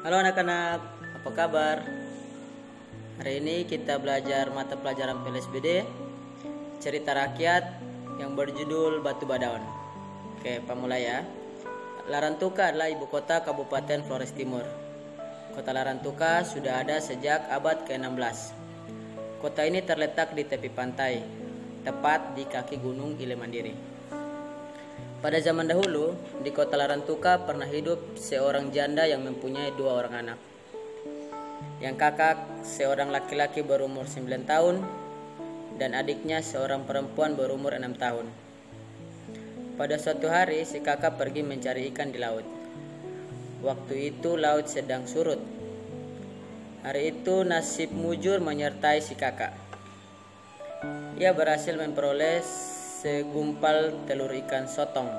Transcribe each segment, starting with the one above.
Halo anak-anak, apa kabar? Hari ini kita belajar mata pelajaran PLSBD cerita rakyat yang berjudul Batu Badaun. Oke, pemulai ya. Larantuka adalah ibu kota Kabupaten Flores Timur. Kota Larantuka sudah ada sejak abad ke-16. Kota ini terletak di tepi pantai, tepat di kaki Gunung Ile Mandiri. Pada zaman dahulu, di kota Larantuka pernah hidup seorang janda yang mempunyai 2 orang anak. Yang kakak seorang laki-laki berumur 9 tahun dan adiknya seorang perempuan berumur 6 tahun. Pada suatu hari, si kakak pergi mencari ikan di laut. Waktu itu laut sedang surut. Hari itu nasib mujur menyertai si kakak. Ia berhasil memperoleh segumpal telur ikan sotong.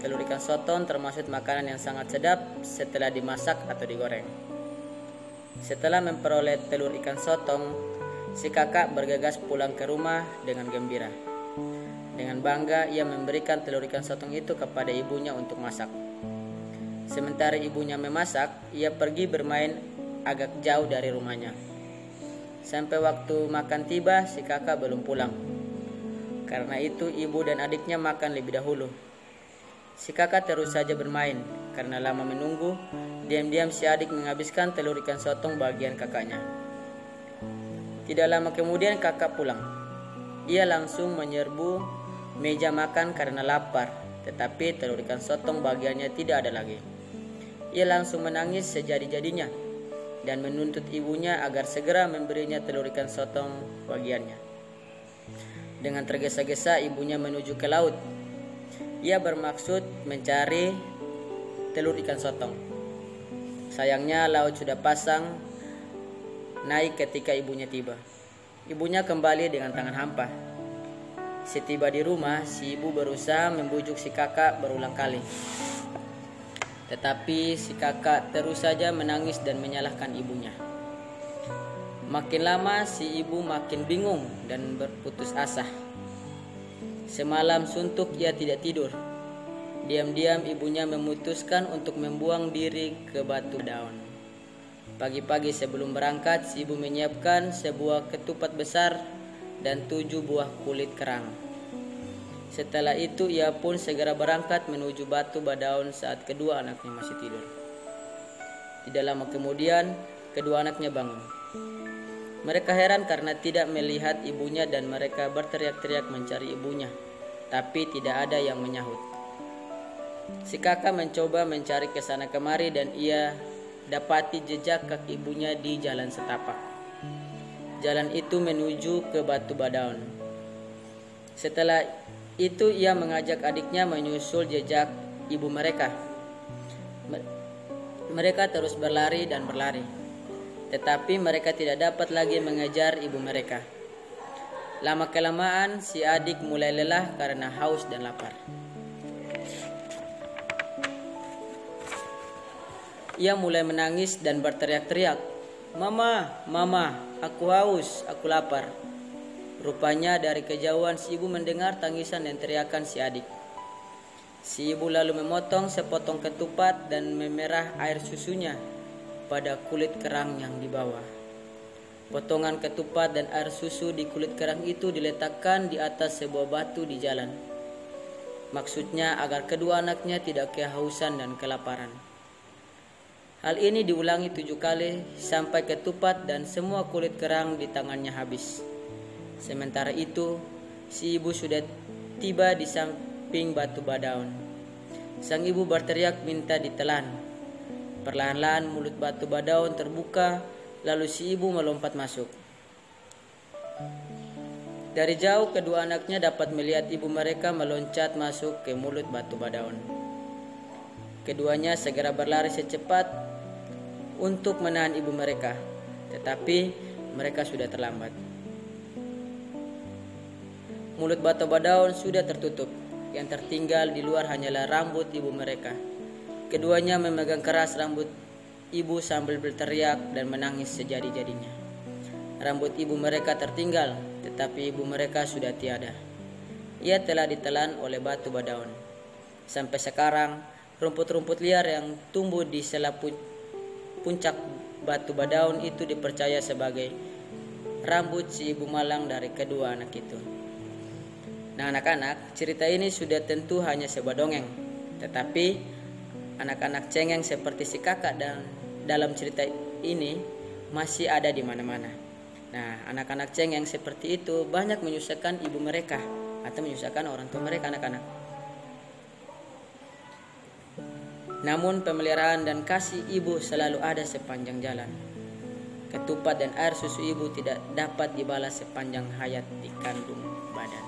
Telur ikan sotong termasuk makanan yang sangat sedap setelah dimasak atau digoreng. Setelah memperoleh telur ikan sotong, si kakak bergegas pulang ke rumah dengan gembira. Dengan bangga ia memberikan telur ikan sotong itu kepada ibunya untuk masak. Sementara ibunya memasak, ia pergi bermain agak jauh dari rumahnya. Sampai waktu makan tiba, si kakak belum pulang. Karena itu ibu dan adiknya makan lebih dahulu. Si kakak terus saja bermain. Karena lama menunggu, diam-diam si adik menghabiskan telur ikan sotong bagian kakaknya. Tidak lama kemudian kakak pulang. Ia langsung menyerbu meja makan karena lapar. Tetapi telur ikan sotong bagiannya tidak ada lagi. Ia langsung menangis sejadi-jadinya dan menuntut ibunya agar segera memberinya telur ikan sotong bagiannya. Dengan tergesa-gesa ibunya menuju ke laut. Ia bermaksud mencari telur ikan sotong. Sayangnya laut sudah pasang naik ketika ibunya tiba. Ibunya kembali dengan tangan hampa. Setiba di rumah, si ibu berusaha membujuk si kakak berulang kali. Tetapi si kakak terus saja menangis dan menyalahkan ibunya. Makin lama si ibu makin bingung dan berputus asa. Semalam suntuk ia tidak tidur. Diam-diam ibunya memutuskan untuk membuang diri ke Batu Badaun. Pagi-pagi sebelum berangkat, si ibu menyiapkan sebuah ketupat besar dan 7 buah kulit kerang. Setelah itu ia pun segera berangkat menuju Batu Badaun saat kedua anaknya masih tidur. Tidak lama kemudian, kedua anaknya bangun. Mereka heran karena tidak melihat ibunya dan mereka berteriak-teriak mencari ibunya, tapi tidak ada yang menyahut. Si kakak mencoba mencari ke sana kemari dan ia dapati jejak kaki ibunya di jalan setapak. Jalan itu menuju ke Batu Badaun. Setelah itu ia mengajak adiknya menyusul jejak ibu mereka. Mereka terus berlari dan berlari. Tetapi mereka tidak dapat lagi mengejar ibu mereka. Lama-kelamaan si adik mulai lelah karena haus dan lapar. Ia mulai menangis dan berteriak-teriak, "Mama, mama, aku haus, aku lapar." Rupanya dari kejauhan si ibu mendengar tangisan dan teriakan si adik. Si ibu lalu memotong sepotong ketupat dan memerah air susunya pada kulit kerang yang dibawa. Potongan ketupat dan air susu di kulit kerang itu diletakkan di atas sebuah batu di jalan. Maksudnya agar kedua anaknya tidak kehausan dan kelaparan. Hal ini diulangi 7 kali sampai ketupat dan semua kulit kerang di tangannya habis. Sementara itu, si ibu sudah tiba di samping Batu Badaun. Sang ibu berteriak minta ditelan. Perlahan-lahan mulut Batu Badaun terbuka, lalu si ibu melompat masuk. Dari jauh kedua anaknya dapat melihat ibu mereka meloncat masuk ke mulut Batu Badaun. Keduanya segera berlari secepat untuk menahan ibu mereka, tetapi mereka sudah terlambat. Mulut Batu Badaun sudah tertutup, yang tertinggal di luar hanyalah rambut ibu mereka. Keduanya memegang keras rambut ibu sambil berteriak dan menangis sejadi-jadinya. Rambut ibu mereka tertinggal, tetapi ibu mereka sudah tiada. Ia telah ditelan oleh Batu Badaun. Sampai sekarang, rumput-rumput liar yang tumbuh di selaput puncak Batu Badaun itu dipercaya sebagai rambut si ibu malang dari kedua anak itu. Nah anak-anak, cerita ini sudah tentu hanya sebuah dongeng, tetapi anak-anak cengeng seperti si kakak dan dalam cerita ini masih ada di mana-mana. Nah anak-anak cengeng seperti itu banyak menyusahkan ibu mereka atau menyusahkan orang tua mereka anak-anak. Namun pemeliharaan dan kasih ibu selalu ada sepanjang jalan. Ketupat dan air susu ibu tidak dapat dibalas sepanjang hayat di kandung badan.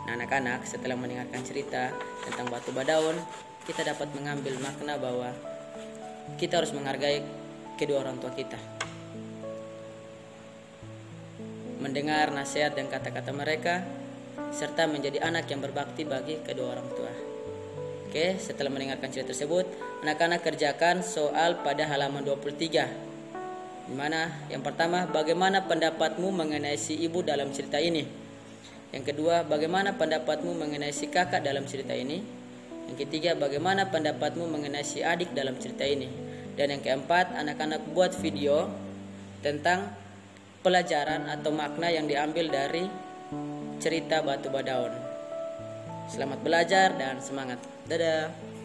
Nah anak-anak, setelah mendengarkan cerita tentang Batu Badaun, kita dapat mengambil makna bahwa kita harus menghargai kedua orang tua kita. Mendengar nasihat dan kata-kata mereka, serta menjadi anak yang berbakti bagi kedua orang tua. Oke, setelah mendengarkan cerita tersebut, anak-anak kerjakan soal pada halaman 23. Di mana yang pertama, bagaimana pendapatmu mengenai si ibu dalam cerita ini? Yang kedua, bagaimana pendapatmu mengenai si kakak dalam cerita ini? Yang ketiga, bagaimana pendapatmu mengenai si adik dalam cerita ini? Dan yang keempat, anak-anak buat video tentang pelajaran atau makna yang diambil dari cerita Batu Badaun. Selamat belajar dan semangat. Dadah.